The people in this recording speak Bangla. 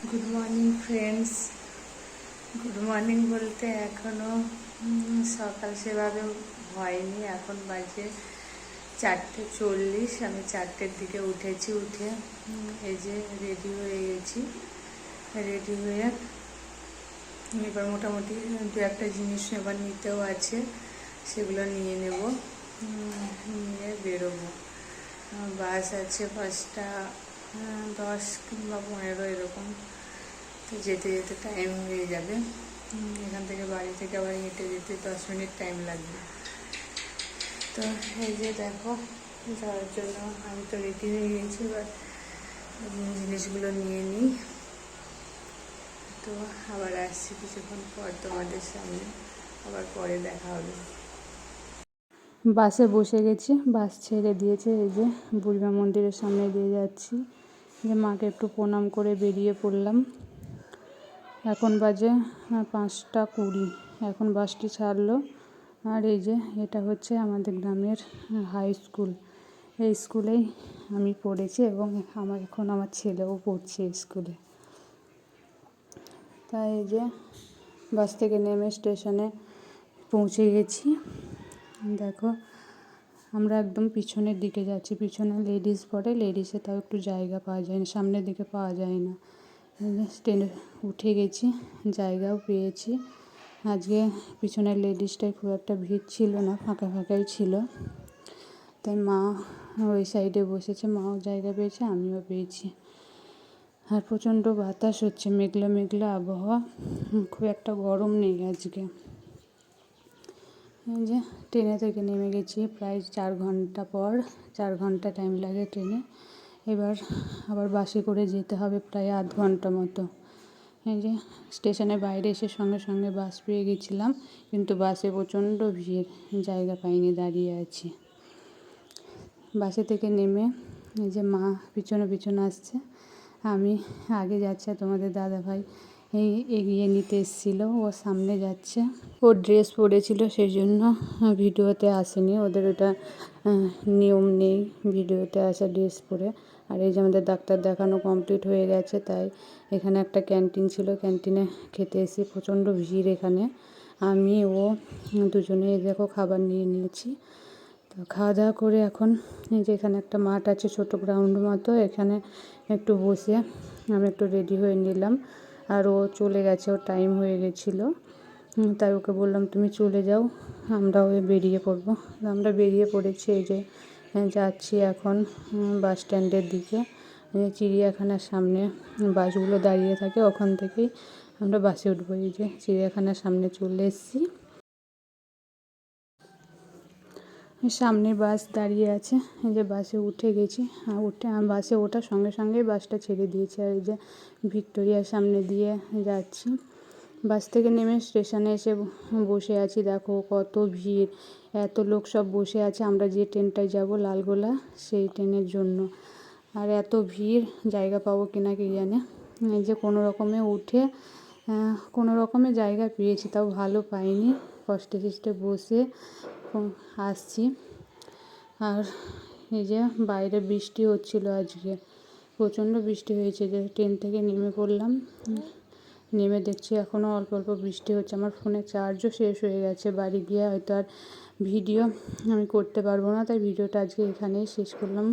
Good morning friends. Good morning বলতে এখনও সকাল সেভাবে হয়নি। এখন বাজে 4:40। আমি 4টের দিকে উঠেছি। উঠে এই যে রেডি হয়ে গেছি। রেডি হয়ে এবার মোটামুটি দু একটা জিনিস এবার নিতেও আছে, সেগুলো নিয়ে নেব, নিয়ে বেরোবো। বাস আছে 5টা 10 কিংবা 15 এরকম। তো যেতে যেতে টাইম হয়ে যাবে। এখান থেকে বাড়ি থেকে আবার হেঁটে যেতে 10 মিনিট টাইম লাগবে। তো এই যে দেখো, যাওয়ার জন্য আমি তো রেডি হয়ে গেছি। এবার জিনিসগুলো নিয়ে নিই। তো আবার আসছি কিছুক্ষণ পর তোমাদের সামনে, আবার পরে দেখা হবে। বাসে বসে গেছি, বাস ছেড়ে দিয়েছে। এই যে বুড়িমা মন্দিরের সামনে দিয়ে যাচ্ছি, যে মাকে একটু প্রণাম করে বেরিয়ে পড়লাম। এখন বাজে 5টা 20। এখন বাসটি ছাড়লো। আর এই যে এটা হচ্ছে আমাদের গ্রামের হাই স্কুল। এই স্কুলেই আমি পড়েছি এবং আমার ছেলেও পড়ছে স্কুলে। তাই এই যে বাস থেকে নেমে স্টেশনে পৌঁছে গেছি। দেখো, আমরা একদম পিছনের দিকে যাচ্ছি। পিছনে লেডিস পড়ে, লেডিসে তাও একটু জায়গা পাওয়া যায় না, সামনের দিকে পাওয়া যায় না। ট্রেনে উঠে গেছি, জায়গাও পেয়েছি। আজকে পিছনের লেডিসটায় খুব একটা ভিড় ছিল না, ফাঁকা ফাঁকাই ছিল। তাই মা ওই সাইডে বসেছে, মাও জায়গা পেয়েছে, আমিও পেয়েছি। আর প্রচণ্ড বাতাস হচ্ছে, মেঘলা মেঘলা আবহাওয়া, খুব একটা গরম নেই আজকে। এই যে ট্রেনে থেকে নেমে গেছি প্রায় 4 ঘন্টা পর। 4 ঘন্টা টাইম লাগে ট্রেনে। এবার আবার বাসে করে যেতে হবে প্রায় আধ ঘন্টা মতো। এই যে স্টেশনের বাইরে এসে সঙ্গে সঙ্গে বাস পেয়ে গেছিলাম, কিন্তু বাসে প্রচণ্ড ভিড়, জায়গা পাইনি, দাঁড়িয়ে আছি। বাসে থেকে নেমে এই যে মা পিছনে পিছনে আসছে, আমি আগে যাচ্ছি। তোমাদের দাদাভাই এগিয়ে নিতে এসেছিলো, ও সামনে যাচ্ছে। ও ড্রেস পরেছিল, সেই জন্য ভিডিওতে আসেনি। ওদের ওটা নিয়ম নেই ভিডিওতে আসা ড্রেস পরে। আর এই যে আমাদের ডাক্তার দেখানো কমপ্লিট হয়ে গেছে, তাই এখানে একটা ক্যান্টিন ছিল, ক্যান্টিনে খেতে এসে প্রচণ্ড ভিড় এখানে। আমি ও দুজনে দেখো খাবার নিয়ে নিয়েছি। তো খাওয়া দাওয়া করে এখন এই যে এখানে একটা মাঠ আছে, ছোটো গ্রাউন্ড মতো, এখানে একটু বসে আমি একটু রেডি হয়ে নিলাম। আর ও চলে গেছে, ওর টাইম হয়ে গেছিলো। তাই ওকে বললাম তুমি চলে যাও, আমরাও বেরিয়ে পড়বো। আমরা বেরিয়ে পড়েছি। এই যে যাচ্ছি এখন বাস স্ট্যান্ডের দিকে। চিড়িয়াখানার সামনে বাসগুলো দাঁড়িয়ে থাকে, ওখান থেকেই আমরা বাসে উঠবো। এই যে চিড়িয়াখানার সামনে চলে এসেছি। সামনে বাস দাঁড়িয়ে আছে, এই যে বাসে উঠে গেছি। বাসে ওঠার সঙ্গে সঙ্গেই বাসটা ছেড়ে দিয়েছে। আর এই যে ভিক্টোরিয়ার সামনে দিয়ে যাচ্ছি। বাস থেকে নেমে স্টেশনে এসে বসে আছি। দেখো কত ভিড়, এত লোক সব বসে আছে। আমরা যে ট্রেনটায় যাব লালগোলা, সেই ট্রেনের জন্য। আর এত ভিড়, জায়গা পাবো কিনা কে জানে। এই যে কোনো রকমে উঠে কোনো রকমে জায়গা পেয়েছি, তাও ভালো পাইনি, কষ্টে কষ্টে বসে আসছি। আর এই যে বাইরে বৃষ্টি হচ্ছিল, আজকে প্রচণ্ড বৃষ্টি হয়েছে। যে ট্রেন থেকে নেমে পড়লাম, নেমে দেখছি এখনও অল্প অল্প বৃষ্টি হচ্ছে। আমার ফোনে চার্জও শেষ হয়ে গেছে। বাড়ি গিয়ে হয়তো আর ভিডিও আমি করতে পারবো না, তাই ভিডিওটা আজকে এখানেই শেষ করলাম।